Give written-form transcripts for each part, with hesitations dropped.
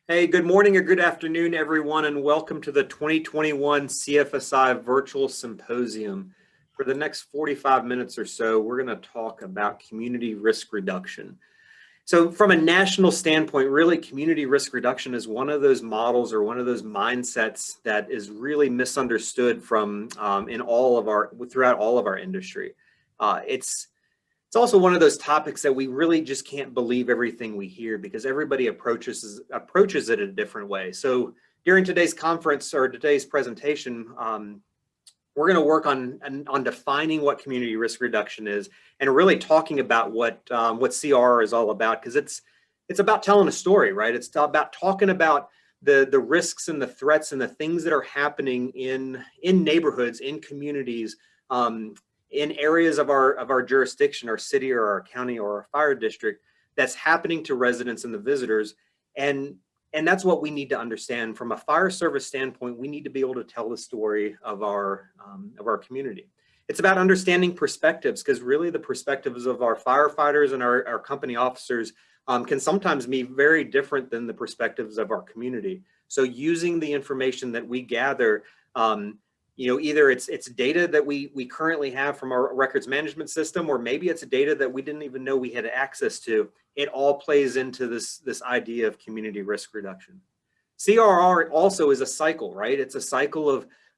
Hey, good morning or good afternoon, everyone, and welcome to the 2021 CFSI Virtual Symposium. For the next 45 minutes or so, we're going to talk about community risk reduction. So from a national standpoint, really community risk reduction is one of those models or one of those mindsets that is really misunderstood from throughout all of our industry. It's also one of those topics that we really just can't believe everything we hear because everybody approaches it a different way. So during today's conference or today's presentation, we're going to work on defining what community risk reduction is and really talking about what CRR is all about, because it's about telling a story, right? It's about talking about the risks and the threats and the things that are happening in neighborhoods, in communities, in areas of our jurisdiction, our city or our county or our fire district, that's happening to residents and the visitors. And that's what we need to understand from a fire service standpoint. We need to be able to tell the story of our community. It's about understanding perspectives, because really the perspectives of our firefighters and our company officers can sometimes be very different than the perspectives of our community. So using the information that we gather, either it's data that we currently have from our records management system, or maybe it's data that we didn't even know we had access to. It all plays into this idea of community risk reduction. CRR also is a cycle, right? It's a cycle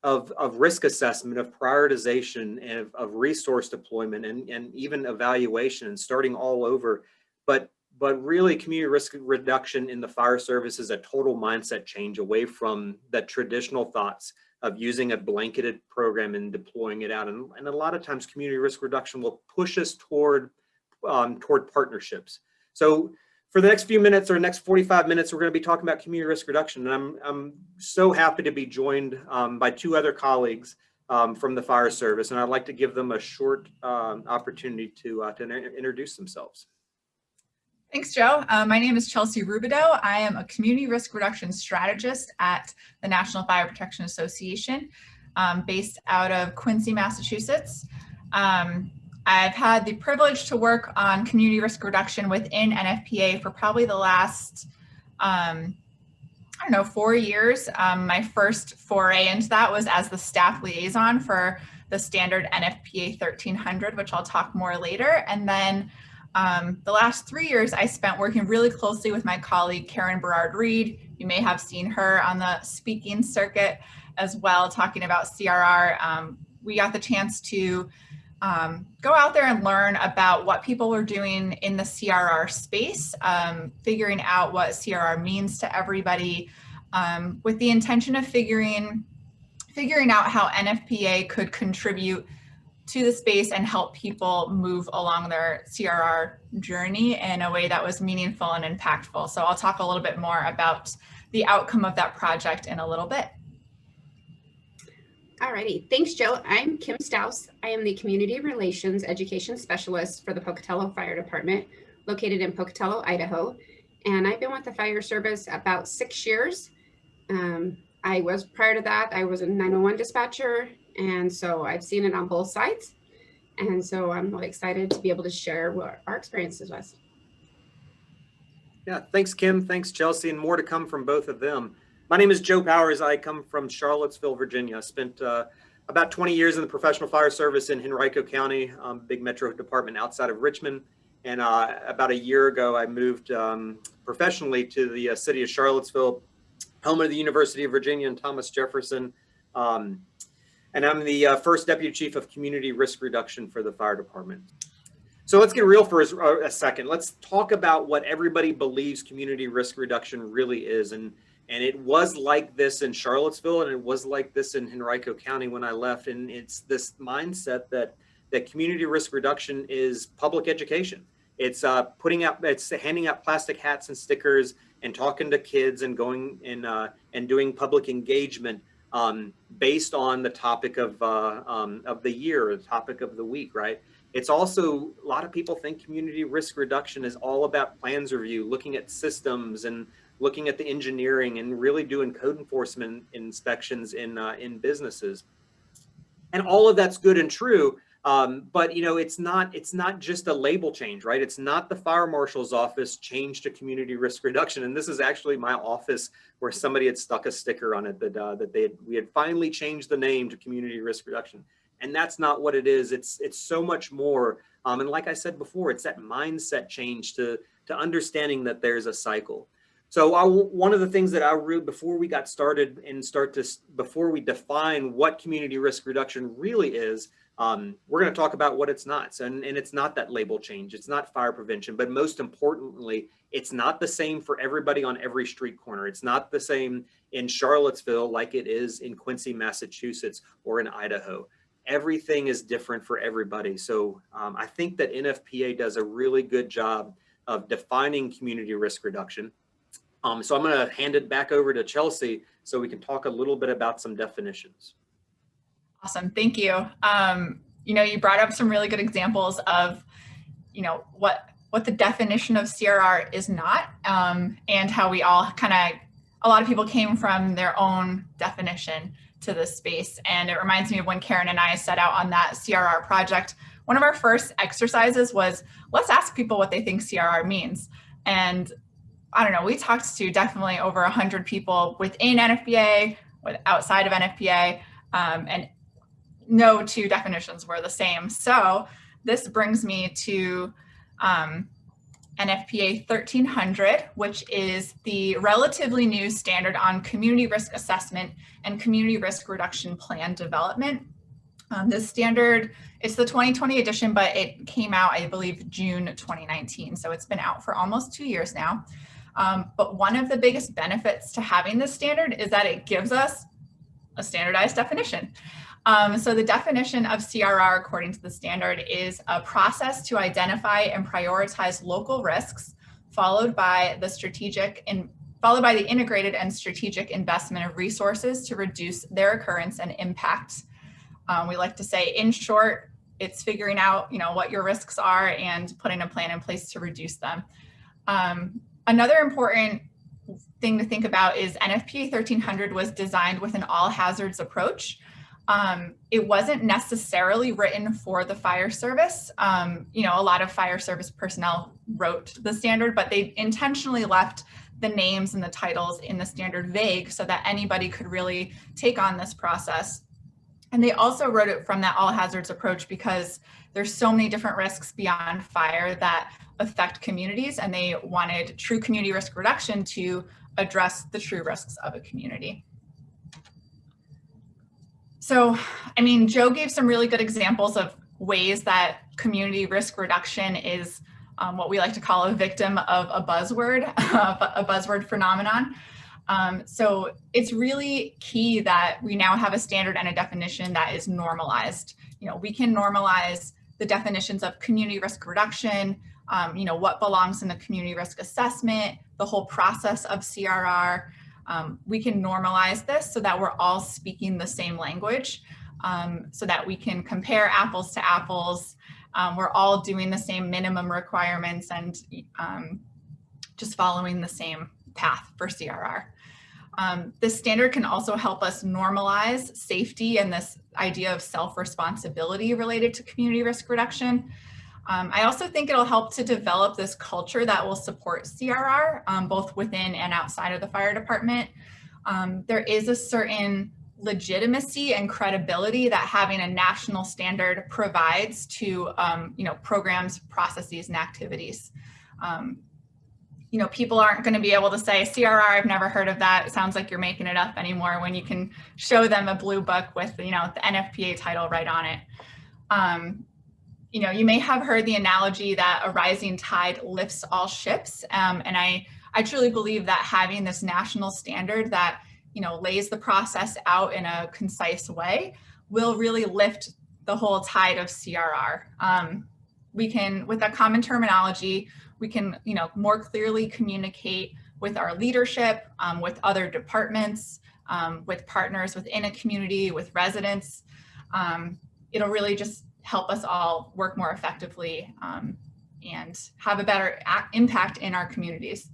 of risk assessment, of prioritization, and of resource deployment, and even evaluation, and starting all over. But really, community risk reduction in the fire service is a total mindset change away from the traditional thoughts of using a blanketed program and deploying it out. And a lot of times community risk reduction will push us toward partnerships. So for the next few minutes or next 45 minutes, we're going to be talking about community risk reduction. And I'm so happy to be joined by two other colleagues from the fire service. And I'd like to give them a short opportunity to introduce themselves. Thanks, Joe. My name is Chelsea Rubadou. I am a community risk reduction strategist at the National Fire Protection Association, based out of Quincy, Massachusetts. I've had the privilege to work on community risk reduction within NFPA for probably the last, 4 years. My first foray into that was as the staff liaison for the standard NFPA 1300, which I'll talk more later. And then the last 3 years I spent working really closely with my colleague, Karen Berard-Reed. You may have seen her on the speaking circuit as well, talking about CRR. We got the chance to go out there and learn about what people were doing in the CRR space, figuring out what CRR means to everybody, with the intention of figuring out how NFPA could contribute to the space and help people move along their CRR journey in a way that was meaningful and impactful. So I'll talk a little bit more about the outcome of that project in a little bit. Alrighty, thanks, Joe. I'm Kim Stouse. I am the Community Relations Education Specialist for the Pocatello Fire Department, located in Pocatello, Idaho. And I've been with the fire service about 6 years. Prior to that, I was a 911 dispatcher. And so I've seen it on both sides. And so I'm really excited to be able to share what our experiences was. Yeah, thanks, Kim. Thanks, Chelsea, and more to come from both of them. My name is Joe Powers. I come from Charlottesville, Virginia. I spent about 20 years in the professional fire service in Henrico County, big metro department outside of Richmond. And about a year ago, I moved professionally to the city of Charlottesville, home of the University of Virginia and Thomas Jefferson. And I'm the first Deputy Chief of Community Risk Reduction for the fire department. So let's get real for a second. Let's talk about what everybody believes community risk reduction really is. And it was like this in Charlottesville, and it was like this in Henrico County when I left. And it's this mindset that community risk reduction is public education. It's handing out plastic hats and stickers and talking to kids and going and doing public engagement based on the topic of the year, or the topic of the week, right? It's also, a lot of people think community risk reduction is all about plans review, looking at systems and looking at the engineering and really doing code enforcement inspections in businesses. And all of that's good and true, But it's not just a label change, right? It's not the fire marshal's office change to community risk reduction. And this is actually my office where somebody had stuck a sticker on it that we had finally changed the name to community risk reduction. And that's not what it is. It's so much more. And like I said before, it's that mindset change to understanding that there's a cycle. So one of the things that before we got started and before we define what community risk reduction really is, we're going to talk about what it's not. So, and it's not that label change. It's not fire prevention, but most importantly, it's not the same for everybody on every street corner. It's not the same in Charlottesville like it is in Quincy, Massachusetts, or in Idaho. Everything is different for everybody. So I think that NFPA does a really good job of defining community risk reduction. So I'm going to hand it back over to Chelsea so we can talk a little bit about some definitions. Awesome, thank you. You brought up some really good examples of, what the definition of CRR is not, and how we all a lot of people came from their own definition to this space. And it reminds me of when Karen and I set out on that CRR project. One of our first exercises was, let's ask people what they think CRR means. And I don't know, we talked to definitely over 100 people within NFPA, outside of NFPA, and no two definitions were the same. So this brings me to NFPA 1300, which is the relatively new standard on community risk assessment and community risk reduction plan development. This standard, it's the 2020 edition, but it came out, I believe, June 2019. So it's been out for almost 2 years now. But one of the biggest benefits to having this standard is that it gives us a standardized definition. So the definition of CRR, according to the standard, is a process to identify and prioritize local risks, followed by the integrated and strategic investment of resources to reduce their occurrence and impact. We like to say, in short, it's figuring out, what your risks are and putting a plan in place to reduce them. Another important thing to think about is NFPA 1300 was designed with an all hazards approach. It wasn't necessarily written for the fire service. A lot of fire service personnel wrote the standard, but they intentionally left the names and the titles in the standard vague so that anybody could really take on this process. And they also wrote it from that all hazards approach because there's so many different risks beyond fire that affect communities, and they wanted true community risk reduction to address the true risks of a community. So, Joe gave some really good examples of ways that community risk reduction is what we like to call a victim of a buzzword phenomenon. So it's really key that we now have a standard and a definition that is normalized. We can normalize the definitions of community risk reduction, what belongs in the community risk assessment, the whole process of CRR. We can normalize this so that we're all speaking the same language, so that we can compare apples to apples. We're all doing the same minimum requirements and just following the same path for CRR. This standard can also help us normalize safety and this idea of self-responsibility related to community risk reduction. I also think it'll help to develop this culture that will support CRR, both within and outside of the fire department. There is a certain legitimacy and credibility that having a national standard provides to programs, processes, and activities. People aren't going to be able to say, CRR, I've never heard of that. It sounds like you're making it up anymore when you can show them a blue book with, the NFPA title right on it. You may have heard the analogy that a rising tide lifts all ships. And I truly believe that having this national standard that, lays the process out in a concise way will really lift the whole tide of CRR. We can, with that common terminology, we can, more clearly communicate with our leadership, with other departments, with partners within a community, with residents. It'll really just help us all work more effectively and have a better impact in our communities.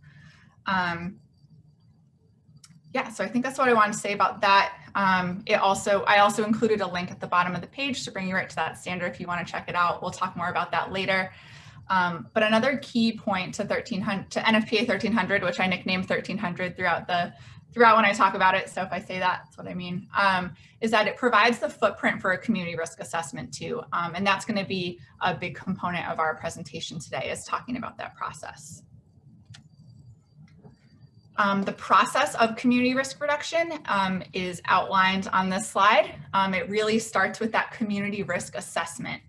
Yeah, so I think that's what I wanted to say about that. I also included a link at the bottom of the page to bring you right to that standard if you want to check it out. We'll talk more about that later. But another key point to NFPA 1300, which I nicknamed 1300 throughout when I talk about it. So if I say that, that's what I mean, is that it provides the footprint for a community risk assessment too. And that's going to be a big component of our presentation today, is talking about that process. The process of community risk reduction is outlined on this slide. It really starts with that community risk assessment.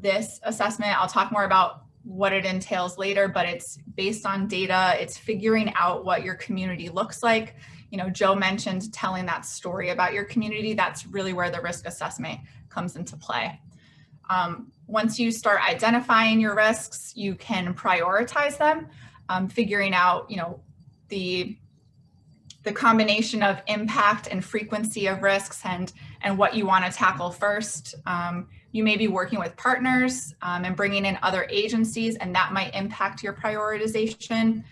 This assessment, I'll talk more about what it entails later, but it's based on data. It's figuring out what your community looks like. You know, Joe mentioned telling that story about your community. That's really where the risk assessment comes into play. Once you start identifying your risks, you can prioritize them, figuring out, you know, the combination of impact and frequency of risks and what you want to tackle first. You may be working with partners and bringing in other agencies, and that might impact your prioritization.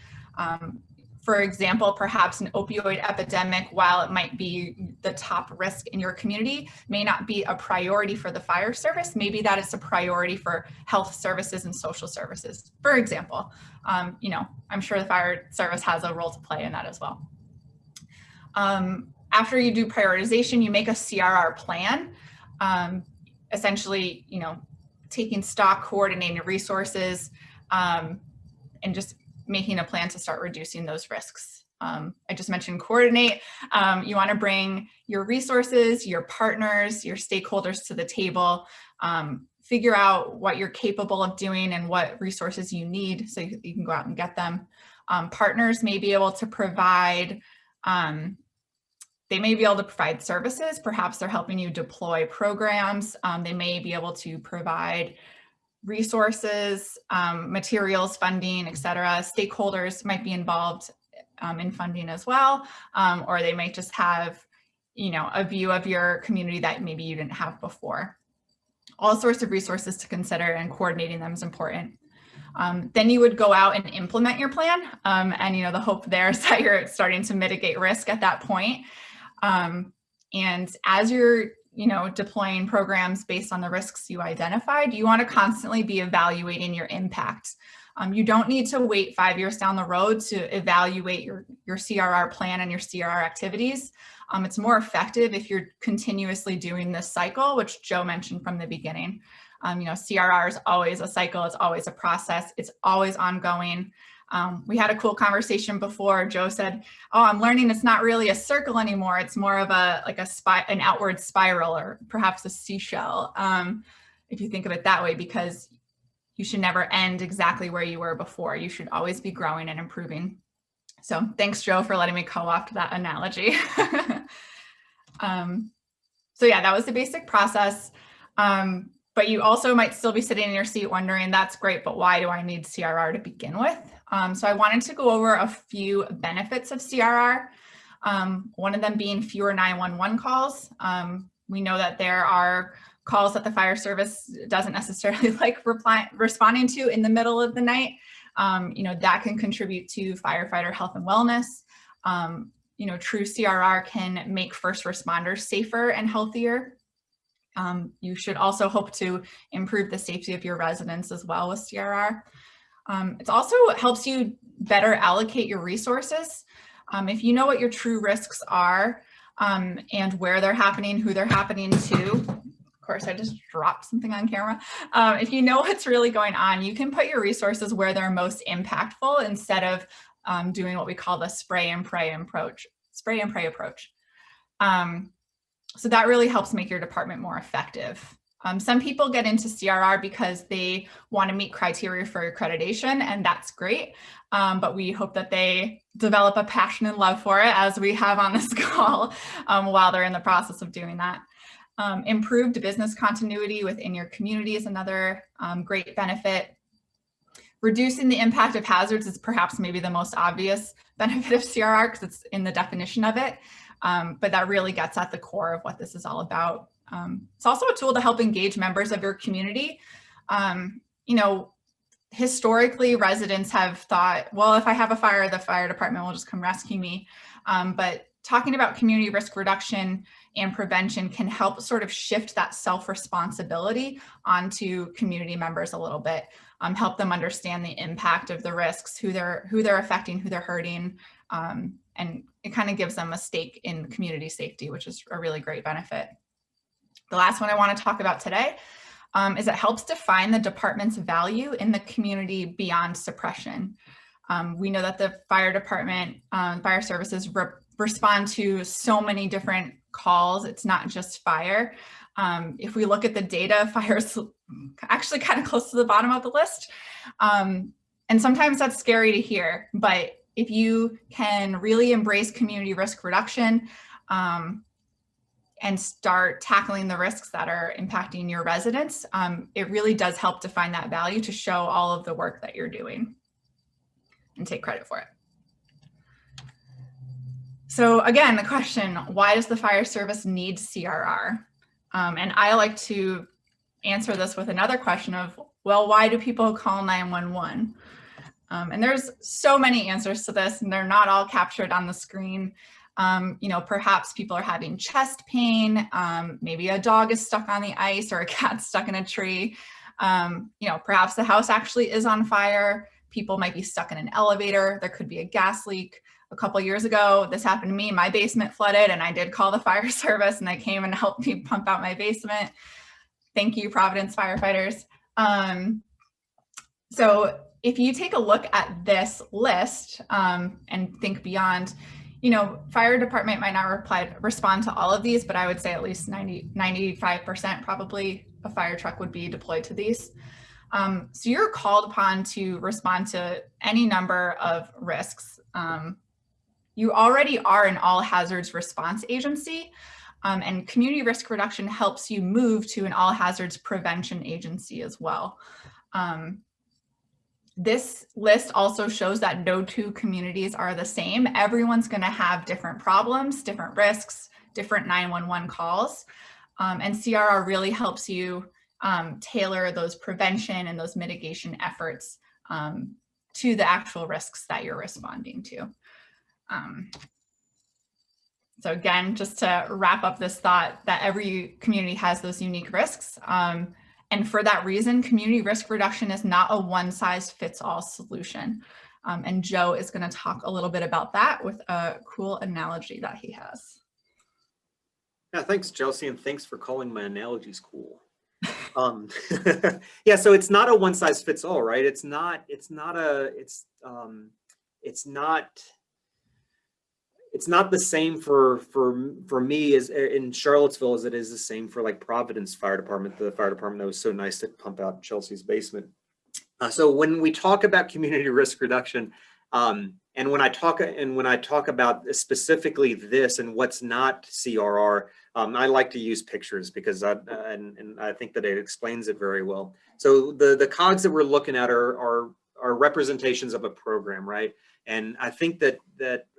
For example, perhaps an opioid epidemic, while it might be the top risk in your community, may not be a priority for the fire service. Maybe that is a priority for health services and social services, for example. You know, I'm sure the fire service has a role to play in that as well. After you do prioritization, you make a CRR plan, essentially, you know, taking stock, coordinating resources, and just making a plan to start reducing those risks. I just mentioned coordinate. You want to bring your resources, your partners, your stakeholders to the table, figure out what you're capable of doing and what resources you need so you can go out and get them. Partners may be able to provide services. Perhaps they're helping you deploy programs. They may be able to provide resources, materials, funding, etc. Stakeholders might be involved in funding as well, or they might just have, you know, a view of your community that maybe you didn't have before. All sorts of resources to consider, and coordinating them is important. Then you would go out and implement your plan, and you know, the hope there is that you're starting to mitigate risk at that point. And as you're, you know, deploying programs based on the risks you identified, you want to constantly be evaluating your impact. You don't need to wait 5 years down the road to evaluate your CRR plan and your CRR activities. It's more effective if you're continuously doing this cycle, which Joe mentioned from the beginning. You know, CRR is always a cycle. It's always a process. It's always ongoing. We had a cool conversation before. Joe said, "Oh, I'm learning it's not really a circle anymore. It's more of an outward spiral, or perhaps a seashell, if you think of it that way, because you should never end exactly where you were before. You should always be growing and improving." So thanks, Joe, for letting me co-opt that analogy. So yeah, that was the basic process. But you also might still be sitting in your seat wondering, that's great, but why do I need CRR to begin with? So I wanted to go over a few benefits of CRR. One of them being fewer 911 calls. We know that there are calls that the fire service doesn't necessarily like responding to in the middle of the night. You know, that can contribute to firefighter health and wellness. You know, true CRR can make first responders safer and healthier. You should also hope to improve the safety of your residents as well with CRR. It also helps you better allocate your resources. If you know what your true risks are and where they're happening, who they're happening to. Of course, I just dropped something on camera. If you know what's really going on, you can put your resources where they're most impactful instead of doing what we call the spray and pray approach. So that really helps make your department more effective. Some people get into CRR because they want to meet criteria for accreditation, and that's great. But we hope that they develop a passion and love for it, as we have on this call, while they're in the process of doing that. Improved business continuity within your community is another great benefit. Reducing the impact of hazards is perhaps maybe the most obvious benefit of CRR because it's in the definition of it. But that really gets at the core of what this is all about. It's also a tool to help engage members of your community. You know, historically, residents have thought, well, if I have a fire, the fire department will just come rescue me. But talking about community risk reduction and prevention can help sort of shift that self-responsibility onto community members a little bit, help them understand the impact of the risks, who they're affecting, who they're hurting, and it kind of gives them a stake in community safety, which is a really great benefit. The last one I want to talk about today is it helps define the department's value in the community beyond suppression. We know that the fire department, fire services respond to so many different calls. It's not just fire. If we look at the data, fire is actually kind of close to the bottom of the list. And sometimes that's scary to hear, but if you can really embrace community risk reduction, and start tackling the risks that are impacting your residents, it really does help define that value to show all of the work that you're doing and take credit for it. So again, the question, why does the fire service need CRR? And I like to answer this with another question of, well, why do people call 911? And there's so many answers to this, and they're not all captured on the screen. You know, perhaps people are having chest pain, maybe a dog is stuck on the ice or a cat stuck in a tree. You know, perhaps the house actually is on fire. People might be stuck in an elevator. There could be a gas leak. A couple years ago, this happened to me. My basement flooded and I did call the fire service and they came and helped me pump out my basement. Thank you, Providence firefighters. So if you take a look at this list and think beyond, you know, fire department might not respond to all of these, but I would say at least 95% probably a fire truck would be deployed to these. So you're called upon to respond to any number of risks. You already are an all hazards response agency, and community risk reduction helps you move to an all hazards prevention agency as well. This list also shows that no two communities are the same. Everyone's going to have different problems, different risks, different 911 calls. And CRR really helps you tailor those prevention and those mitigation efforts to the actual risks that you're responding to. So again, just to wrap up this thought that every community has those unique risks. And for that reason, community risk reduction is not a one-size-fits-all solution. And Joe is going to talk a little bit about that with a cool analogy that he has. Yeah, thanks, Chelsea, and thanks for calling my analogies cool. Yeah, so it's not a one-size-fits-all, right? It's not the same for me as in Charlottesville as it is the same for like Providence Fire Department, the fire department that was so nice to pump out Chelsea's basement. So when we talk about community risk reduction, and when I talk about specifically this and what's not CRR, I like to use pictures because I think that it explains it very well. So the cogs that we're looking at are representations of a program, right? And I think that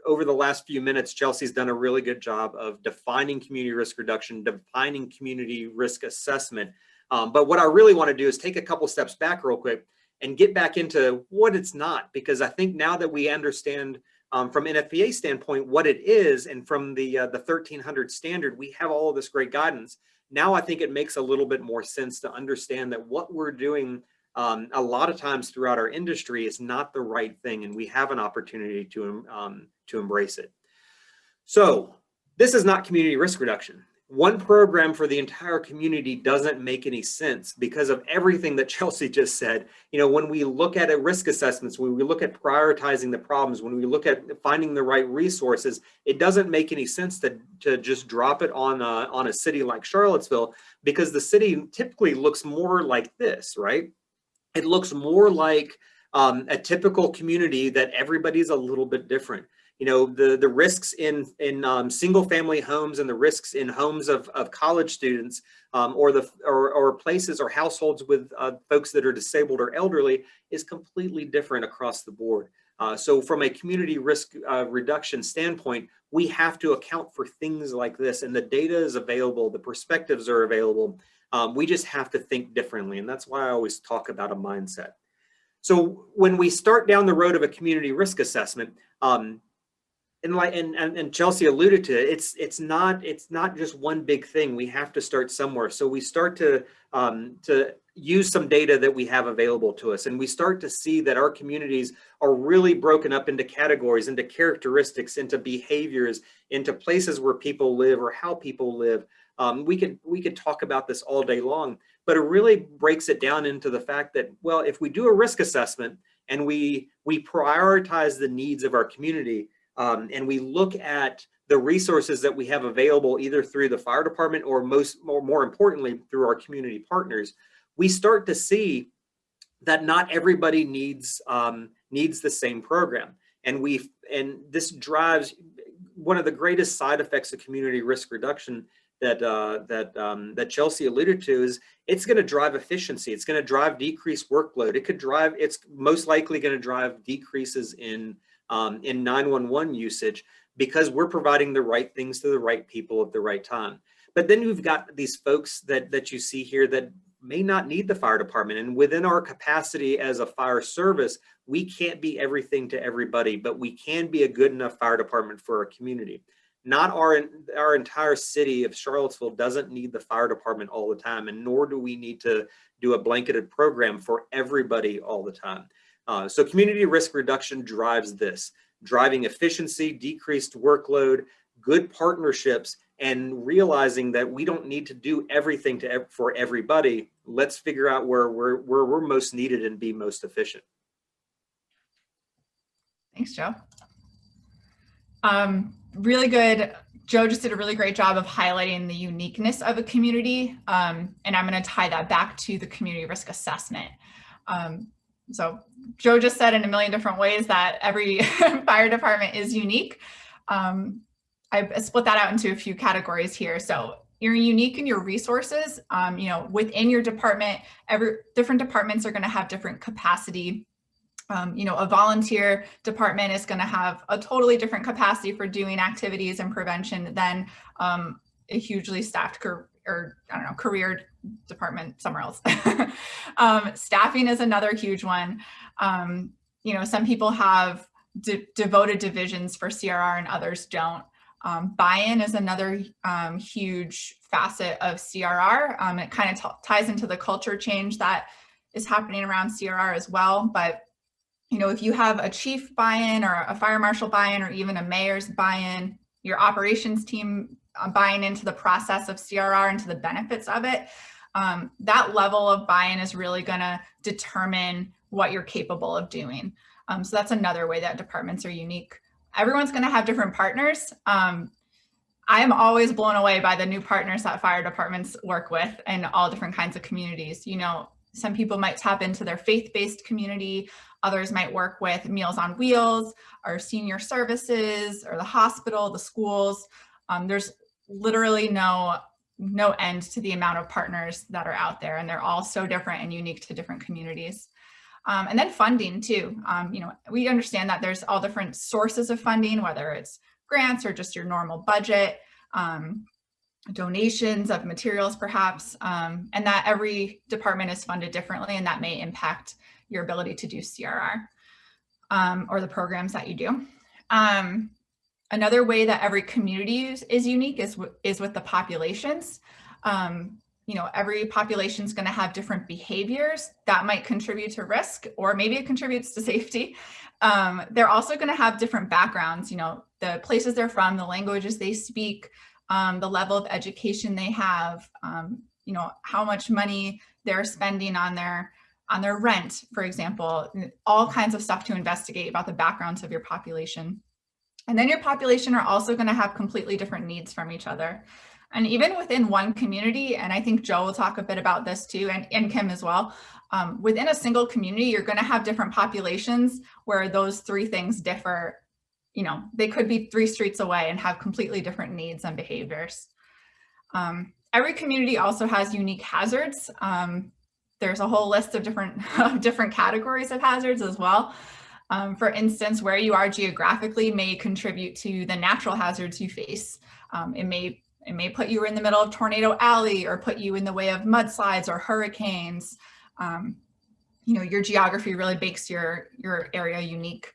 over the last few minutes, Chelsea's done a really good job of defining community risk reduction, defining community risk assessment. But what I really want to do is take a couple steps back real quick and get back into what it's not, because I think now that we understand from NFPA standpoint what it is, and from the 1300 standard, we have all of this great guidance. Now I think it makes a little bit more sense to understand that what we're doing a lot of times throughout our industry is not the right thing, and we have an opportunity to embrace it. So this is not community risk reduction. One program for the entire community doesn't make any sense because of everything that Chelsea just said. You know, when we look at risk assessments, when we look at prioritizing the problems, when we look at finding the right resources, it doesn't make any sense to just drop it on a city like Charlottesville, because the city typically looks more like this, right? It looks more like a typical community that everybody's a little bit different. You know, the risks in single family homes and the risks in homes of college students or places or households with folks that are disabled or elderly is completely different across the board. So from a community risk reduction standpoint, we have to account for things like this, and the data is available, the perspectives are available. We just have to think differently, and that's why I always talk about a mindset. So when we start down the road of a community risk assessment, and Chelsea alluded to it, it's not just one big thing. We have to start somewhere. So we start to use some data that we have available to us, and we start to see that our communities are really broken up into categories, into characteristics, into behaviors, into places where people live or how people live. We could talk about this all day long, but it really breaks it down into the fact that, well, if we do a risk assessment and we prioritize the needs of our community, and we look at the resources that we have available either through the fire department or more importantly through our community partners, we start to see that not everybody needs the same program. And this drives one of the greatest side effects of community risk reduction that Chelsea alluded to is it's going to drive efficiency. It's going to drive decreased workload. It's most likely going to drive decreases in 911 usage because we're providing the right things to the right people at the right time. But then you've got these folks that you see here that may not need the fire department. And within our capacity as a fire service, we can't be everything to everybody, but we can be a good enough fire department for our community. Not our entire city of Charlottesville doesn't need the fire department all the time, and nor do we need to do a blanketed program for everybody all the time. So community risk reduction drives this, driving efficiency, decreased workload, good partnerships, and realizing that we don't need to do everything for everybody. Let's figure out where we're most needed and be most efficient. Thanks, Joe. Really good. Joe just did a really great job of highlighting the uniqueness of a community. And I'm going to tie that back to the community risk assessment. So Joe just said in a million different ways that every fire department is unique. I split that out into a few categories here. So you're unique in your resources. Within your department, different departments are going to have different capacity. A volunteer department is going to have a totally different capacity for doing activities and prevention than a hugely staffed career department somewhere else. Staffing is another huge one. Some people have devoted divisions for CRR and others don't. Buy-in is another huge facet of CRR. It kind of ties into the culture change that is happening around CRR as well. But if you have a chief buy-in or a fire marshal buy-in or even a mayor's buy-in, your operations team buying into the process of CRR and to the benefits of it, that level of buy-in is really going to determine what you're capable of doing. So that's another way that departments are unique. Everyone's going to have different partners. I am always blown away by the new partners that fire departments work with in all different kinds of communities. Some people might tap into their faith-based community. Others might work with Meals on Wheels or senior services or the hospital, the schools. There's literally no end to the amount of partners that are out there, and they're all so different and unique to different communities. And then funding too. We understand that there's all different sources of funding, whether it's grants or just your normal budget, donations of materials perhaps, and that every department is funded differently, and that may impact your ability to do CRR or the programs that you do. Another way that every community is unique is with the populations. Every population is going to have different behaviors that might contribute to risk, or maybe it contributes to safety. They're also going to have different backgrounds, the places they're from, the languages they speak, the level of education they have, how much money they're spending on their rent, for example, all kinds of stuff to investigate about the backgrounds of your population. And then your population are also going to have completely different needs from each other. And even within one community, and I think Joe will talk a bit about this too, and Kim as well, within a single community, you're going to have different populations where those three things differ. They could be 3 streets away and have completely different needs and behaviors. Every community also has unique hazards. There's a whole list of different categories of hazards as well. For instance, where you are geographically may contribute to the natural hazards you face. It may put you in the middle of Tornado Alley or put you in the way of mudslides or hurricanes. your geography really makes your area unique.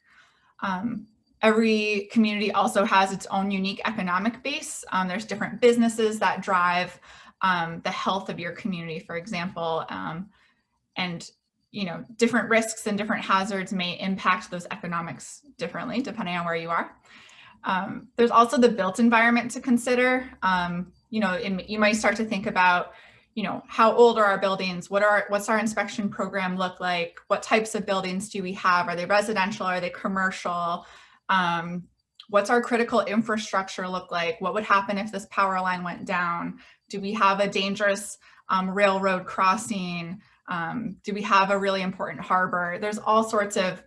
Every community also has its own unique economic base. There's different businesses that drive the health of your community, for example, and different risks and different hazards may impact those economics differently depending on where you are. There's also the built environment to consider. You might start to think about, how old are our buildings? What's our inspection program look like? What types of buildings do we have? Are they residential? Are they commercial? What's our critical infrastructure look like? What would happen if this power line went down? Do we have a dangerous railroad crossing? Do we have a really important harbor? There's all sorts of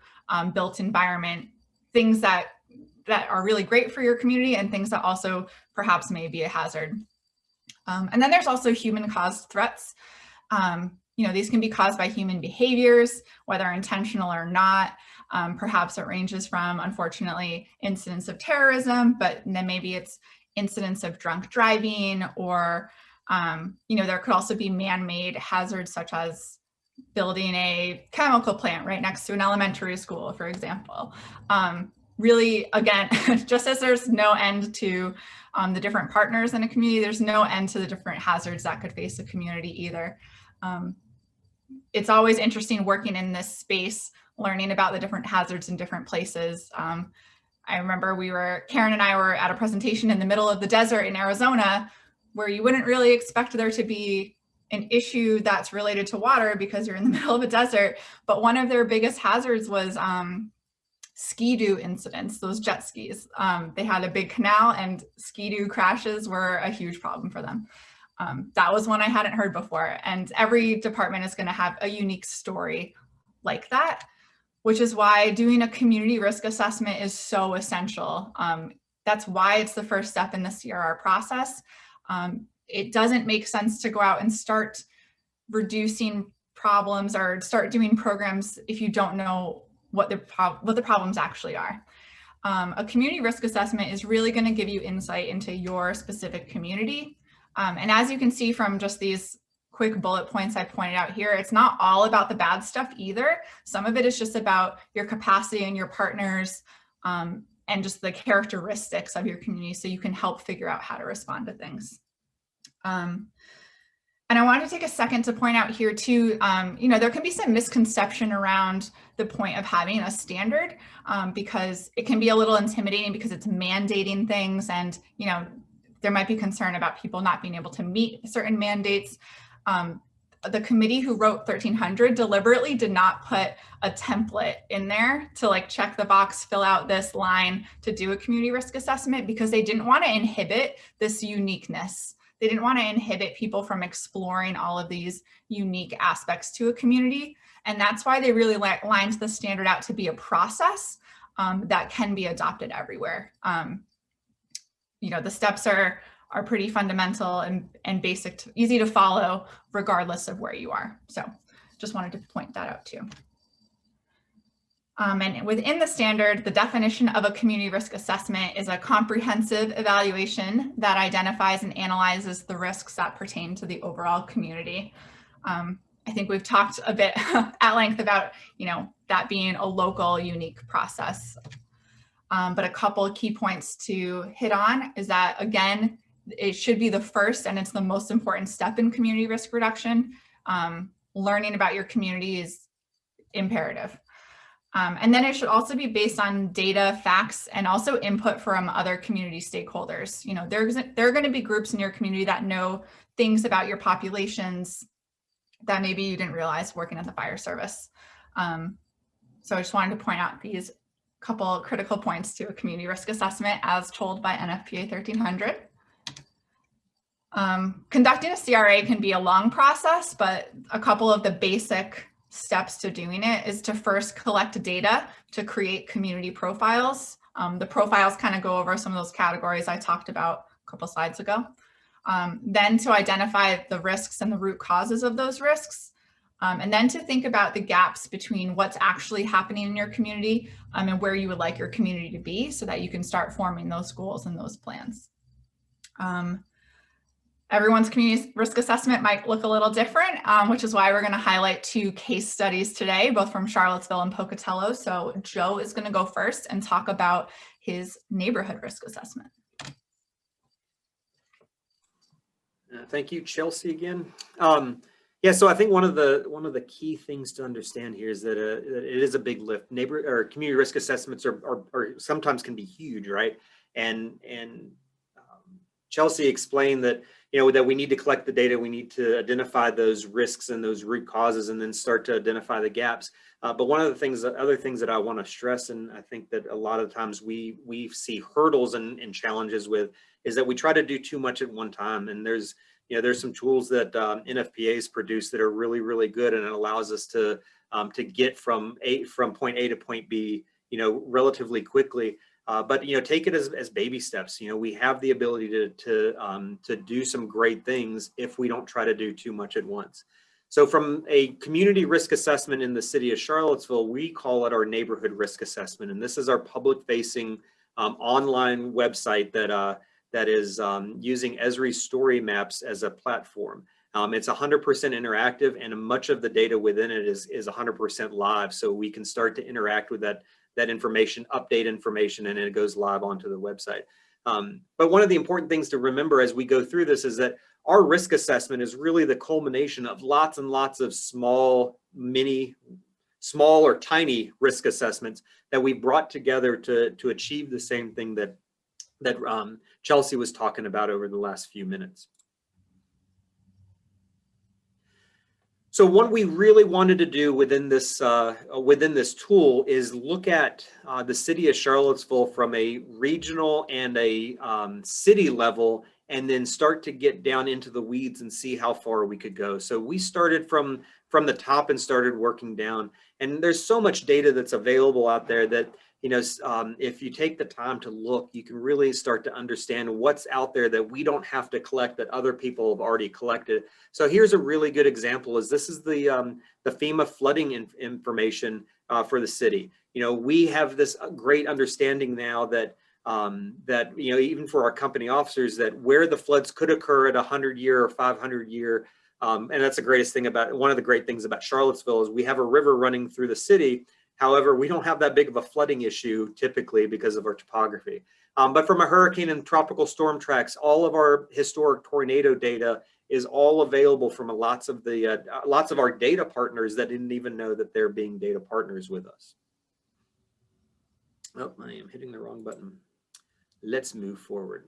built environment things that are really great for your community and things that also perhaps may be a hazard. And then there's also human caused threats. These can be caused by human behaviors, whether intentional or not. Perhaps it ranges from, unfortunately, incidents of terrorism, but then maybe it's incidents of drunk driving, or, there could also be man-made hazards such as building a chemical plant right next to an elementary school, for example. Really, again, just as there's no end to the different partners in a community, there's no end to the different hazards that could face a community either. It's always interesting working in this space, learning about the different hazards in different places. I remember Karen and I were at a presentation in the middle of the desert in Arizona, where you wouldn't really expect there to be an issue that's related to water because you're in the middle of a desert. But one of their biggest hazards was ski-doo incidents, those jet skis. They had a big canal and ski-doo crashes were a huge problem for them. That was one I hadn't heard before. And every department is going to have a unique story like that, which is why doing a community risk assessment is so essential. That's why it's the first step in the CRR process. It doesn't make sense to go out and start reducing problems or start doing programs if you don't know what the problems actually are. A community risk assessment is really going to give you insight into your specific community. And as you can see from just these quick bullet points I pointed out here, it's not all about the bad stuff either. Some of it is just about your capacity and your partners and just the characteristics of your community, so you can help figure out how to respond to things. And I wanted to take a second to point out here too, there can be some misconception around the point of having a standard because it can be a little intimidating because it's mandating things, and there might be concern about people not being able to meet certain mandates. The committee who wrote 1300 deliberately did not put a template in there to check the box, fill out this line to do a community risk assessment, because they didn't want to inhibit this uniqueness. They didn't want to inhibit people from exploring all of these unique aspects to a community. And that's why they really lined the standard out to be a process that can be adopted everywhere. The steps are pretty fundamental and basic, easy to follow regardless of where you are. So just wanted to point that out too. And within the standard, the definition of a community risk assessment is a comprehensive evaluation that identifies and analyzes the risks that pertain to the overall community. I think we've talked a bit at length about, that being a local, unique process. But a couple of key points to hit on is that, again, it should be the first and it's the most important step in community risk reduction. Learning about your community is imperative. And then it should also be based on data, facts, and also input from other community stakeholders. There are going to be groups in your community that know things about your populations that maybe you didn't realize working at the fire service. So I just wanted to point out these couple critical points to a community risk assessment as told by NFPA 1300. Conducting a CRA can be a long process, but a couple of the basic steps to doing it is to first collect data to create community profiles. The profiles kind of go over some of those categories I talked about a couple slides ago. Then to identify the risks and the root causes of those risks. And then to think about the gaps between what's actually happening in your community and where you would like your community to be so that you can start forming those goals and those plans. Everyone's community risk assessment might look a little different, which is why we're going to highlight 2 case studies today, both from Charlottesville and Pocatello. So Joe is going to go first and talk about his neighborhood risk assessment. Thank you, Chelsea, again. Yeah, so I think one of the key things to understand here is that it is a big lift. Neighbor or community risk assessments are sometimes can be huge, right? And Chelsea explained that that we need to collect the data, we need to identify those risks and those root causes, and then start to identify the gaps. But one of the other things that I want to stress, and I think that a lot of times we see hurdles and challenges with, is that we try to do too much at one time. And there's some tools that NFPAs produce that are really, really good, and it allows us to get from point A to point B, relatively quickly. But take it as baby steps. We have the ability to do some great things if we don't try to do too much at once. So from a community risk assessment in the city of Charlottesville, we call it our neighborhood risk assessment, and this is our public-facing online website that is using Esri's story maps as a platform. It's 100% interactive, and much of the data within it is 100% live, so we can start to interact with that information, update information, and it goes live onto the website. But one of the important things to remember as we go through this is that our risk assessment is really the culmination of lots and lots of small or tiny risk assessments that we brought together to achieve the same thing that Chelsea was talking about over the last few minutes. So what we really wanted to do within this tool is look at the city of Charlottesville from a regional and a city level, and then start to get down into the weeds and see how far we could go. So we started from the top and started working down. And there's so much data that's available out there that if you take the time to look, you can really start to understand what's out there that we don't have to collect, that other people have already collected. So here's a really good example. This is the FEMA flooding information for the city. We have this great understanding now that even for our company officers, that where the floods could occur at 100-year or 500-year, and that's one of the great things about Charlottesville is we have a river running through the city. However, we don't have that big of a flooding issue typically because of our topography. But from a hurricane and tropical storm tracks, all of our historic tornado data is all available from lots of our data partners that didn't even know that they're being data partners with us. Oh, I am hitting the wrong button. Let's move forward.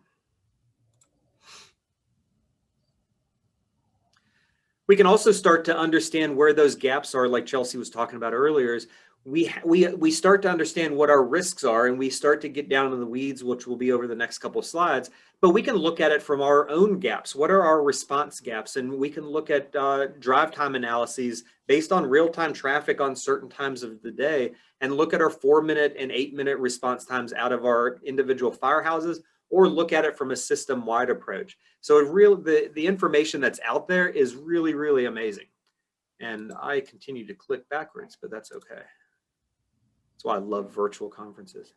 We can also start to understand where those gaps are, like Chelsea was talking about earlier. Is we start to understand what our risks are, and we start to get down in the weeds, which will be over the next couple of slides. But we can look at it from our own gaps. What are our response gaps? And we can look at drive time analyses based on real-time traffic on certain times of the day, and look at our 4-minute and 8-minute response times out of our individual firehouses, or look at it from a system-wide approach. So the information that's out there is really, really amazing. And I continue to click backwards, but that's okay. That's why I love virtual conferences.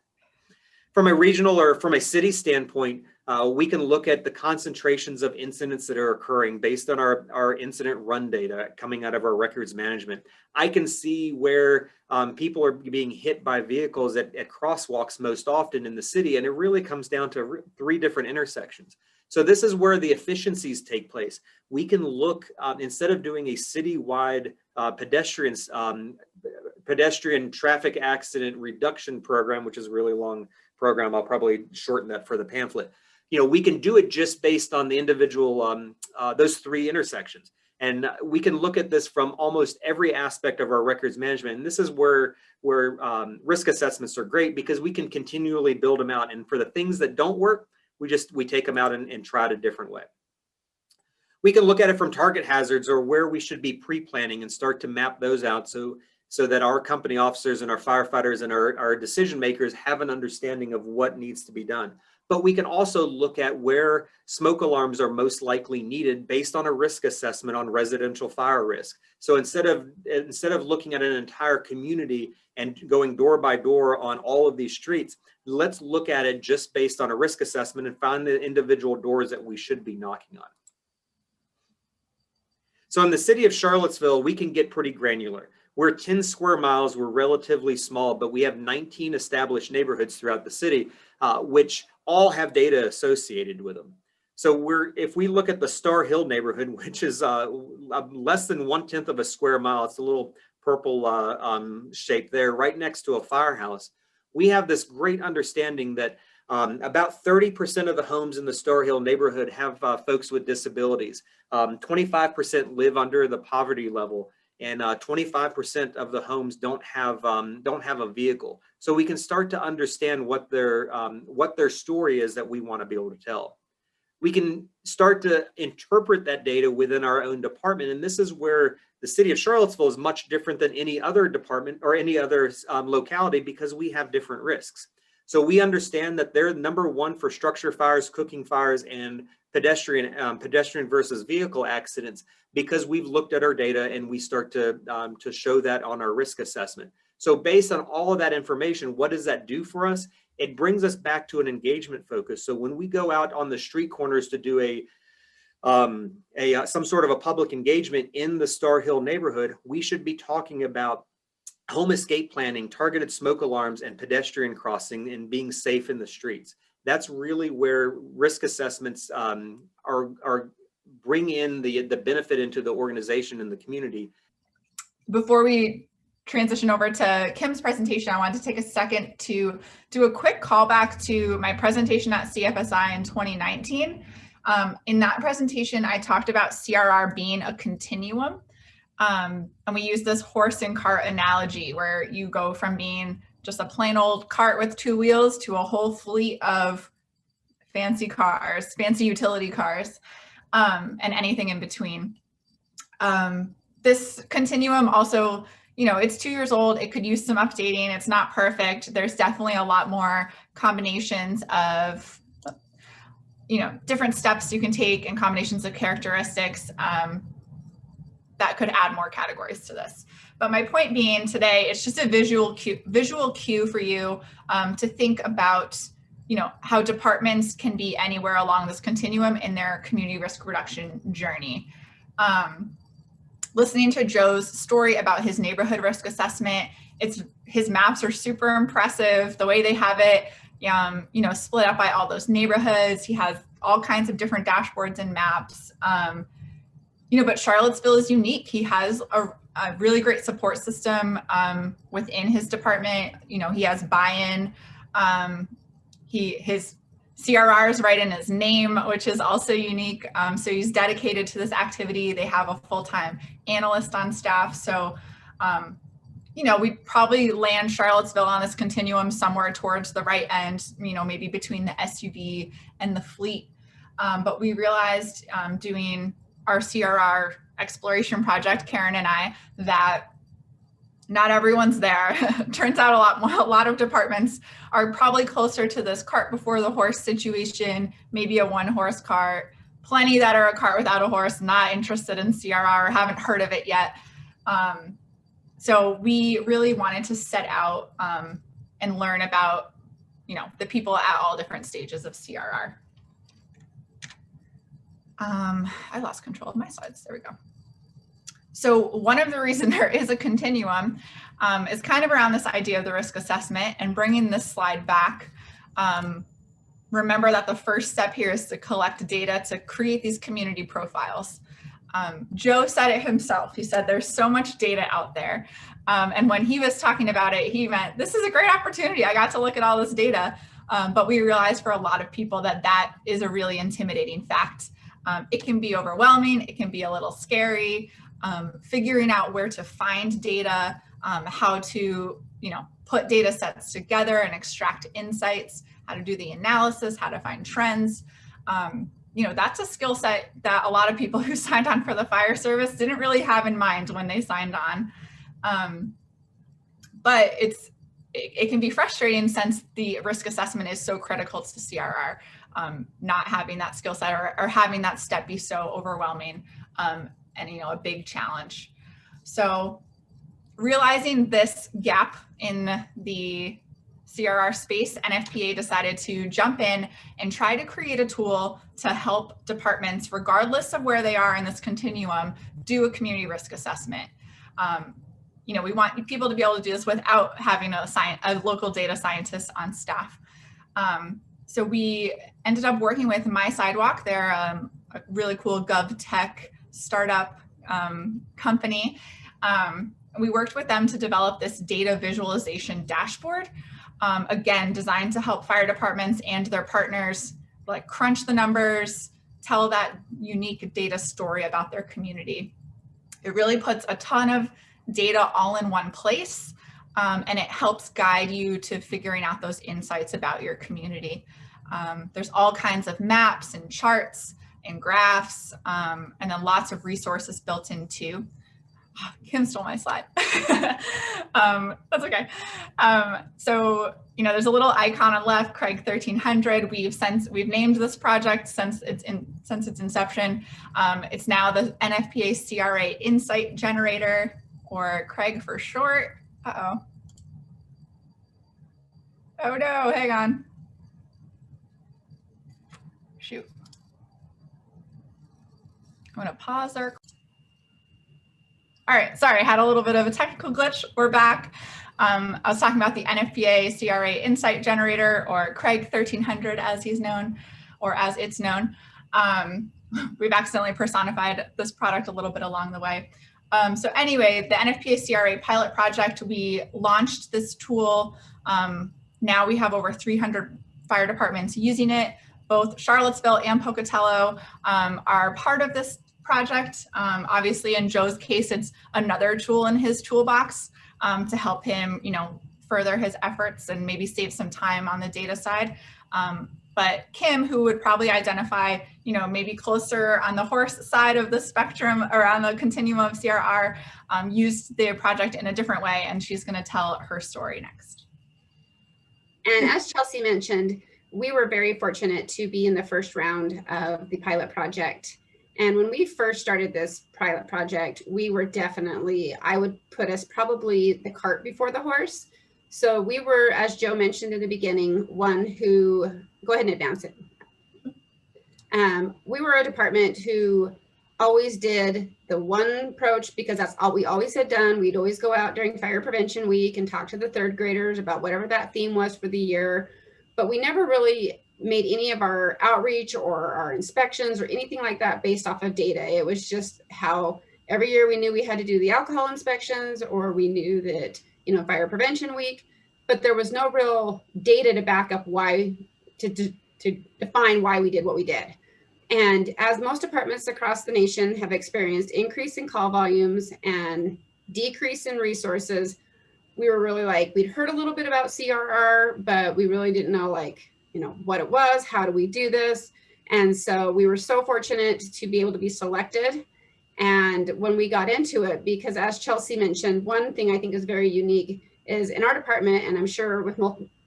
From a regional or from a city standpoint, we can look at the concentrations of incidents that are occurring based on our incident run data coming out of our records management. I can see where people are being hit by vehicles at crosswalks most often in the city, and it really comes down to 3 different intersections. So this is where the efficiencies take place. We can look, instead of doing a citywide pedestrian traffic accident reduction program, which is a really long program, I'll probably shorten that for the pamphlet. We can do it just based on the individual, those 3 intersections. And we can look at this from almost every aspect of our records management. And this is where risk assessments are great, because we can continually build them out. And for the things that don't work, we take them out and try it a different way. We can look at it from target hazards, or where we should be pre-planning, and start to map those out so that our company officers and our firefighters and our decision makers have an understanding of what needs to be done. But we can also look at where smoke alarms are most likely needed based on a risk assessment on residential fire risk. So instead of looking at an entire community and going door by door on all of these streets, let's look at it just based on a risk assessment and find the individual doors that we should be knocking on. So in the city of Charlottesville, we can get pretty granular. We're 10 square miles, we're relatively small, but we have 19 established neighborhoods throughout the city, which all have data associated with them. So if we look at the Star Hill neighborhood, which is less than 1/10 of a square mile, it's a little purple shape there, right next to a firehouse, we have this great understanding that about 30% of the homes in the Star Hill neighborhood have folks with disabilities. 25% live under the poverty level, and 25% of the homes don't have a vehicle. So we can start to understand what their story is that we want to be able to tell. We can start to interpret that data within our own department, and this is where the city of Charlottesville is much different than any other department or any other locality, because we have different risks. So we understand that they're number one for structure fires, cooking fires, and pedestrian versus vehicle accidents, because we've looked at our data and we start to show that on our risk assessment. So based on all of that information, what does that do for us? It brings us back to an engagement focus. So when we go out on the street corners to do some sort of a public engagement in the Star Hill neighborhood, we should be talking about home escape planning, targeted smoke alarms, and pedestrian crossing, and being safe in the streets. That's really where risk assessments bring in the benefit into the organization and the community. Before we transition over to Kim's presentation, I wanted to take a second to do a quick callback to my presentation at CFSI in 2019. In that presentation, I talked about CRR being a continuum. And we use this horse and cart analogy, where you go from being just a plain old cart with two wheels to a whole fleet of fancy cars, fancy utility cars, and anything in between. This continuum also, it's 2 years old. It could use some updating. It's not perfect. There's definitely a lot more combinations of, different steps you can take and combinations of characteristics that could add more categories to this. But my point being today, it's just a visual cue for you to think about, how departments can be anywhere along this continuum in their community risk reduction journey. Listening to Joe's story about his neighborhood risk assessment, his maps are super impressive. The way they have it, split up by all those neighborhoods. He has all kinds of different dashboards and maps. But Charlottesville is unique. He has a really great support system within his department. He has buy-in. His CRR is right in his name, which is also unique. So he's dedicated to this activity. They have a full-time analyst on staff. So, we'd probably land Charlottesville on this continuum somewhere towards the right end, maybe between the SUV and the fleet. But we realized doing our CRR exploration project, Karen and I, that not everyone's there. Turns out a lot of departments are probably closer to this cart before the horse situation, maybe a one-horse cart. Plenty that are a cart without a horse, not interested in CRR, haven't heard of it yet. So we really wanted to set out and learn about, the people at all different stages of CRR. I lost control of my slides. There we go. So one of the reasons there is a continuum is kind of around this idea of the risk assessment, and bringing this slide back. Remember that the first step here is to collect data to create these community profiles. Joe said it himself. He said there's so much data out there. And when he was talking about it, he meant, this is a great opportunity. I got to look at all this data. But we realized for a lot of people that is a really intimidating fact. It can be overwhelming. It can be a little scary. Figuring out where to find data, how to, put data sets together and extract insights, how to do the analysis, how to find trends. That's a skill set that a lot of people who signed on for the fire service didn't really have in mind when they signed on. But it can be frustrating since the risk assessment is so critical to CRR, not having that skill set or having that step be so overwhelming and a big challenge. So realizing this gap in the CRR space, NFPA decided to jump in and try to create a tool to help departments, regardless of where they are in this continuum, do a community risk assessment. You know, we want people to be able to do this without having a local data scientist on staff. So we ended up working with My Sidewalk. They're a really cool gov tech startup company. We worked with them to develop this data visualization dashboard, again, designed to help fire departments and their partners like crunch the numbers, tell that unique data story about their community. It really puts a ton of data all in one place, and it helps guide you to figuring out those insights about your community. There's all kinds of maps and charts and graphs, and then lots of resources built in too. Oh, Kim stole my slide. That's okay. So, you know, there's a little icon on left, Craig 1300. We've named this project since its inception. It's now the NFPA CRA Insight Generator, or Craig for short. Uh-oh. Oh no, hang on. Shoot. I'm gonna pause there. All right, sorry, I had a little bit of a technical glitch. We're back. I was talking about the NFPA CRA Insight Generator, or Craig 1300 as he's known, or as it's known. We've accidentally personified this product a little bit along the way. So anyway, the NFPA CRA pilot project, we launched this tool. Now we have over 300 fire departments using it. Both Charlottesville and Pocatello are part of this project. Obviously, in Joe's case, it's another tool in his toolbox to help him, you know, further his efforts and maybe save some time on the data side. But Kim, who would probably identify, you know, maybe closer on the horse side of the spectrum or on the continuum of CRR, used the project in a different way, and she's going to tell her story next. And as Chelsea mentioned, we were very fortunate to be in the first round of the pilot project. And when we first started this pilot project, we were definitely, I would put us probably the cart before the horse. So we were, as Joe mentioned in the beginning, one who, go ahead and advance it. We were a department who always did the one approach because that's all we always had done. We'd always go out during Fire Prevention Week and talk to the third graders about whatever that theme was for the year. But we never really made any of our outreach or our inspections or anything like that based off of data. It was just how every year we knew we had to do the alcohol inspections, or we knew that, you know, Fire Prevention Week, but there was no real data to back up why, to define why we did what we did. And as most departments across the nation have experienced increase in call volumes and decrease in resources, we were really like, we'd heard a little bit about CRR, but we really didn't know, like, you know, what it was, how do we do this? And so we were so fortunate to be able to be selected. And when we got into it, because as Chelsea mentioned, one thing I think is very unique is in our department, and I'm sure with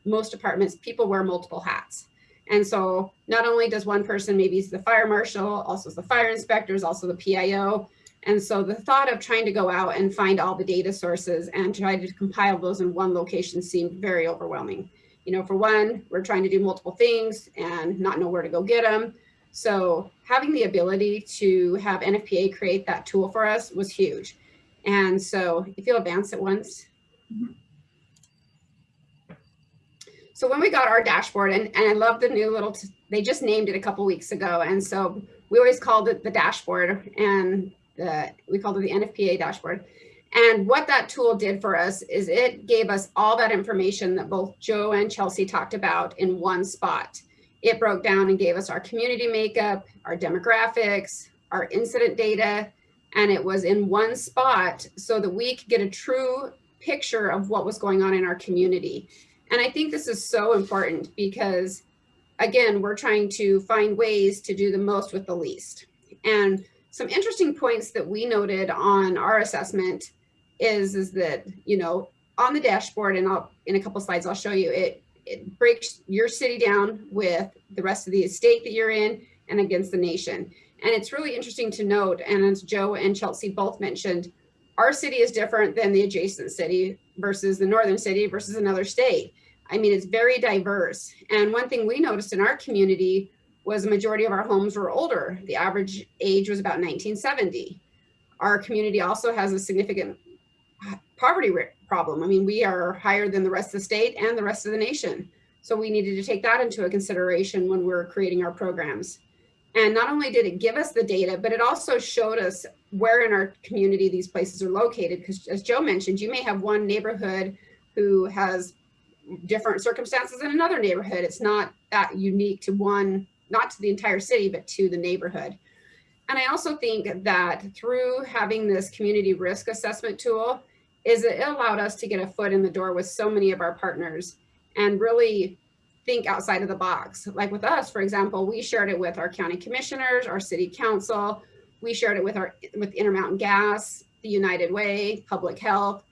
most departments, people wear multiple hats. And so not only does one person, maybe he's the fire marshal, also the fire inspectors, also the PIO. And so the thought of trying to go out and find all the data sources and try to compile those in one location seemed very overwhelming. You know, for one, we're trying to do multiple things and not know where to go get them. So having the ability to have NFPA create that tool for us was huge. And so if you'll advance it once. Mm-hmm. So when we got our dashboard, and I love the new little, they just named it a couple weeks ago. And so we always called it the dashboard, and we called it the NFPA dashboard. And what that tool did for us is it gave us all that information that both Joe and Chelsea talked about in one spot. It broke down and gave us our community makeup, our demographics, our incident data, and it was in one spot so that we could get a true picture of what was going on in our community. And I think this is so important because, again, we're trying to find ways to do the most with the least. And some interesting points that we noted on our assessment is that, you know, on the dashboard, and in a couple slides, I'll show you, it breaks your city down with the rest of the state that you're in and against the nation. And it's really interesting to note, and as Joe and Chelsea both mentioned, our city is different than the adjacent city versus the northern city versus another state. I mean, it's very diverse. And one thing we noticed in our community was the majority of our homes were older. The average age was about 1970. Our community also has a significant poverty problem. I mean, we are higher than the rest of the state and the rest of the nation. So we needed to take that into a consideration when we're creating our programs. And not only did it give us the data, but it also showed us where in our community these places are located. Because as Joe mentioned, you may have one neighborhood who has different circumstances in another neighborhood. It's not that unique to one, not to the entire city, but to the neighborhood. And I also think that through having this community risk assessment tool, is it allowed us to get a foot in the door with so many of our partners and really think outside of the box. Like with us, for example, we shared it with our county commissioners, our city council, we shared it with Intermountain Gas, the United Way, Public Health,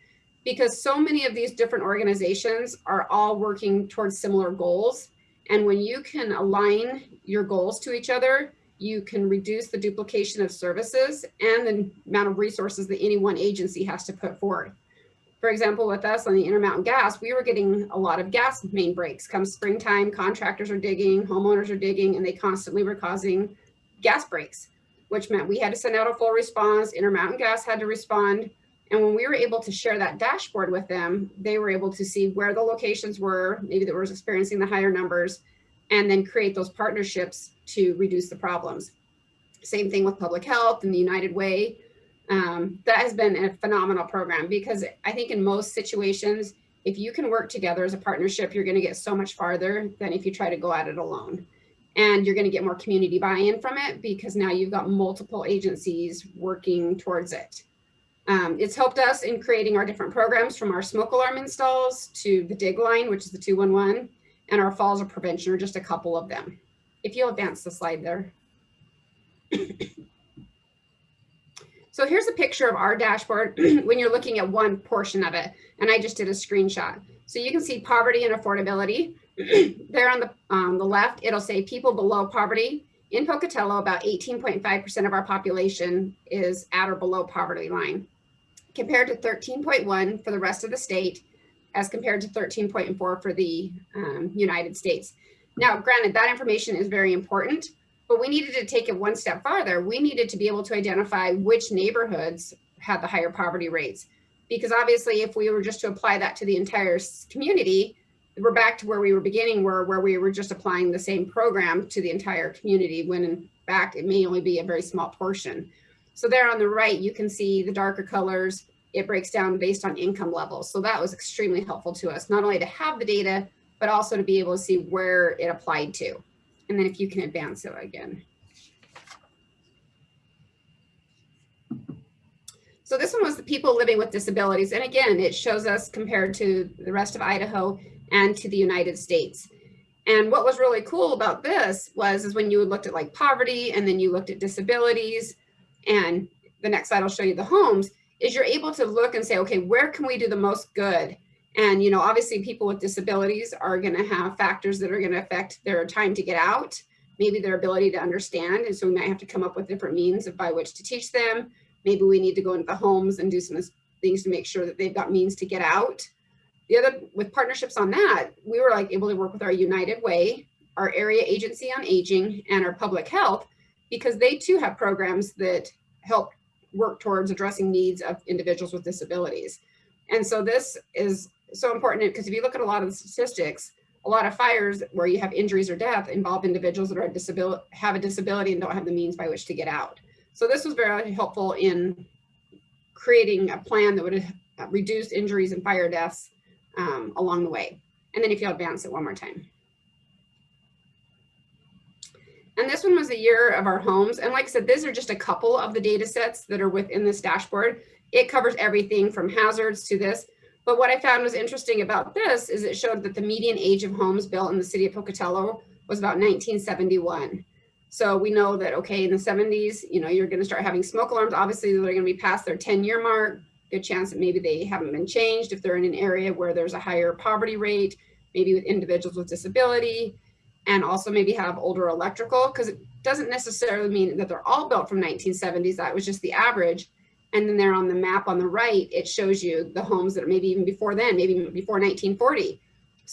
because so many of these different organizations are all working towards similar goals. And when you can align your goals to each other, you can reduce the duplication of services and the amount of resources that any one agency has to put forward. For example, with us on the Intermountain Gas, we were getting a lot of gas main breaks. Come springtime, contractors are digging, homeowners are digging, and they constantly were causing gas breaks, which meant we had to send out a full response. Intermountain Gas had to respond. And when we were able to share that dashboard with them, they were able to see where the locations were, maybe that was experiencing the higher numbers, and then create those partnerships to reduce the problems. Same thing with Public Health and the United Way. That has been a phenomenal program, because I think in most situations, if you can work together as a partnership, you're going to get so much farther than if you try to go at it alone. And you're going to get more community buy-in from it, because now you've got multiple agencies working towards it. It's helped us in creating our different programs, from our smoke alarm installs to the dig line, which is the 211, and our falls of prevention are just a couple of them. If you'll advance the slide there. So here's a picture of our dashboard when you're looking at one portion of it, and I just did a screenshot. So you can see poverty and affordability. There on the left, it'll say people below poverty. In Pocatello, about 18.5% of our population is at or below poverty line, compared to 13.1 for the rest of the state, as compared to 13.4 for the United States. Now, granted, that information is very important, but we needed to take it one step farther. We needed to be able to identify which neighborhoods had the higher poverty rates, because obviously if we were just to apply that to the entire community, we're back to where we were beginning, where we were just applying the same program to the entire community, when in fact it may only be a very small portion. So there on the right, you can see the darker colors. It breaks down based on income levels. So that was extremely helpful to us, not only to have the data, but also to be able to see where it applied to. And then if you can advance it again. So this one was the people living with disabilities. And again, it shows us compared to the rest of Idaho and to the United States. And what was really cool about this is when you looked at like poverty, and then you looked at disabilities, and the next slide will show you the homes, is you're able to look and say, okay, where can we do the most good? And, you know, obviously people with disabilities are going to have factors that are going to affect their time to get out, maybe their ability to understand. And so we might have to come up with different means by which to teach them. Maybe we need to go into the homes and do some things to make sure that they've got means to get out. The other, with partnerships on that, we were like able to work with our United Way, our Area Agency on Aging, and our Public Health, because they too have programs that help work towards addressing needs of individuals with disabilities. And so this is so important, because if you look at a lot of the statistics, a lot of fires where you have injuries or death involve individuals that are have a disability and don't have the means by which to get out. So this was very helpful in creating a plan that would reduce injuries and fire deaths along the way. And then if you'll advance it one more time. And this one was the year of our homes. And like I said, these are just a couple of the data sets that are within this dashboard. It covers everything from hazards to this. But what I found was interesting about this is it showed that the median age of homes built in the city of Pocatello was about 1971. So we know that, okay, in the 70s, you know, you're going to start having smoke alarms. Obviously, they're going to be past their 10-year mark. Good chance that maybe they haven't been changed if they're in an area where there's a higher poverty rate, maybe with individuals with disability, and also maybe have older electrical, because it doesn't necessarily mean that they're all built from 1970s. That was just the average. And then there on the map on the right, it shows you the homes that are maybe even before then, maybe before 1940.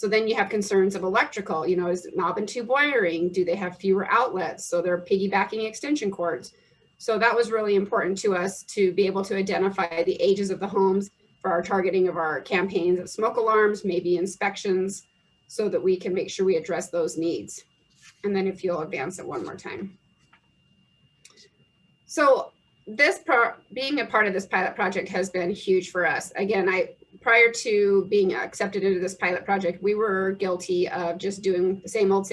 So then you have concerns of electrical, you know, is knob and tube wiring? Do they have fewer outlets? So they're piggybacking extension cords. So that was really important to us to be able to identify the ages of the homes for our targeting of our campaigns of smoke alarms, maybe inspections, so that we can make sure we address those needs. And then if you'll advance it one more time. So being a part of this pilot project has been huge for us. Again, prior to being accepted into this pilot project, we were guilty of just doing the same old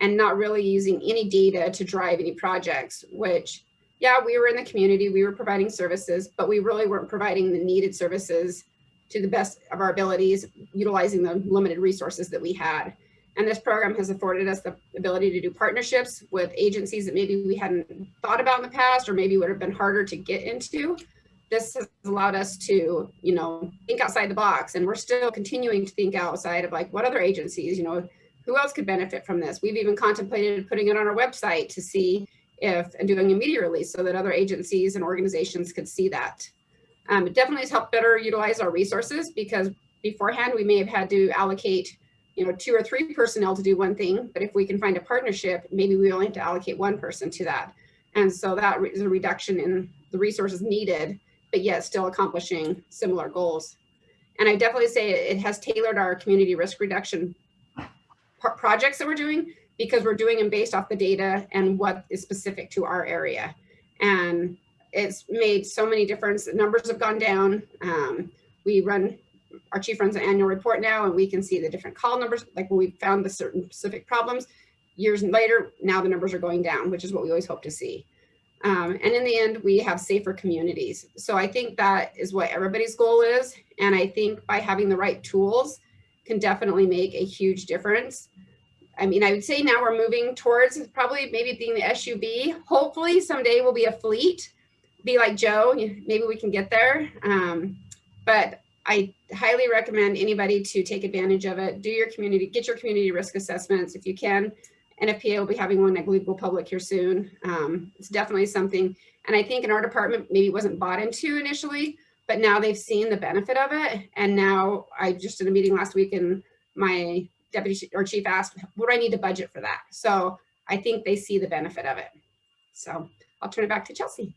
and not really using any data to drive any projects, which, yeah, we were in the community, we were providing services, but we really weren't providing the needed services to the best of our abilities, utilizing the limited resources that we had. And this program has afforded us the ability to do partnerships with agencies that maybe we hadn't thought about in the past, or maybe would have been harder to get into. This has allowed us to, you know, think outside the box, and we're still continuing to think outside of like what other agencies, you know, who else could benefit from this? We've even contemplated putting it on our website to see if, and doing a media release so that other agencies and organizations could see that. It definitely has helped better utilize our resources, because beforehand we may have had to allocate, you know, 2 or 3 personnel to do one thing, but if we can find a partnership, maybe we only have to allocate 1 person to that. And so that is a reduction in the resources needed, but yet still accomplishing similar goals. And I definitely say it has tailored our community risk reduction projects that we're doing, because we're doing them based off the data and what is specific to our area. And it's made so many difference. The numbers have gone down. Our chief runs an annual report now, and we can see the different call numbers, like when we found the certain specific problems. Years later, now the numbers are going down, which is what we always hope to see. And in the end, we have safer communities. So I think that is what everybody's goal is. And I think by having the right tools can definitely make a huge difference. I mean, I would say now we're moving towards probably maybe being the SUB. Hopefully someday we'll be a fleet, be like Joe, maybe we can get there. But I highly recommend anybody to take advantage of it. Do your community, get your community risk assessments if you can. NFPA will be having one, I believe, go public here soon. It's definitely something. And I think in our department, maybe it wasn't bought into initially, but now they've seen the benefit of it. And now I just did a meeting last week, and my deputy or chief asked, what do I need to budget for that? So I think they see the benefit of it. So I'll turn it back to Chelsea.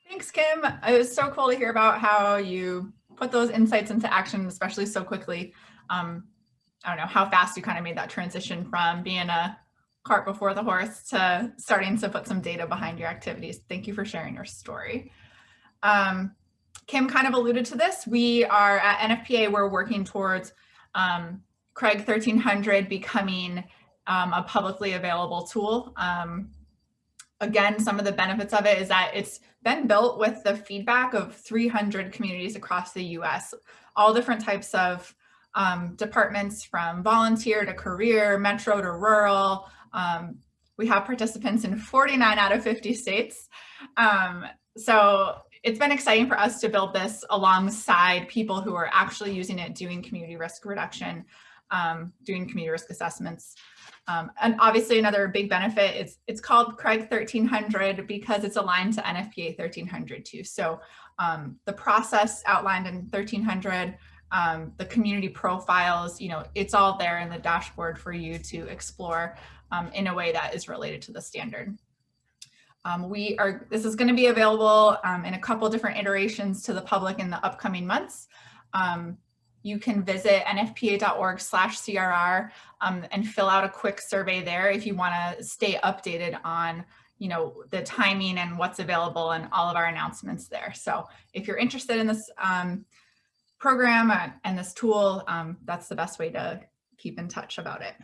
Thanks, Kim. It was so cool to hear about how you put those insights into action, especially so quickly. I don't know how fast you kind of made that transition from being a cart before the horse to starting to put some data behind your activities. Thank you for sharing your story. Kim kind of alluded to this. We are at NFPA, we're working towards Craig 1300 becoming a publicly available tool. Again, some of the benefits of it is that it's been built with the feedback of 300 communities across the US, all different types of departments, from volunteer to career, metro to rural. We have participants in 49 out of 50 states. So it's been exciting for us to build this alongside people who are actually using it, doing community risk reduction, doing community risk assessments. And obviously another big benefit is it's called Craig 1300 because it's aligned to NFPA 1300 too. So the process outlined in 1300, the community profiles, you know, it's all there in the dashboard for you to explore in a way that is related to the standard. This is going to be available in a couple different iterations to the public in the upcoming months. You can visit nfpa.org/CRR and fill out a quick survey there if you want to stay updated on, you know, the timing and what's available and all of our announcements there. So if you're interested in this program and this tool, that's the best way to keep in touch about it.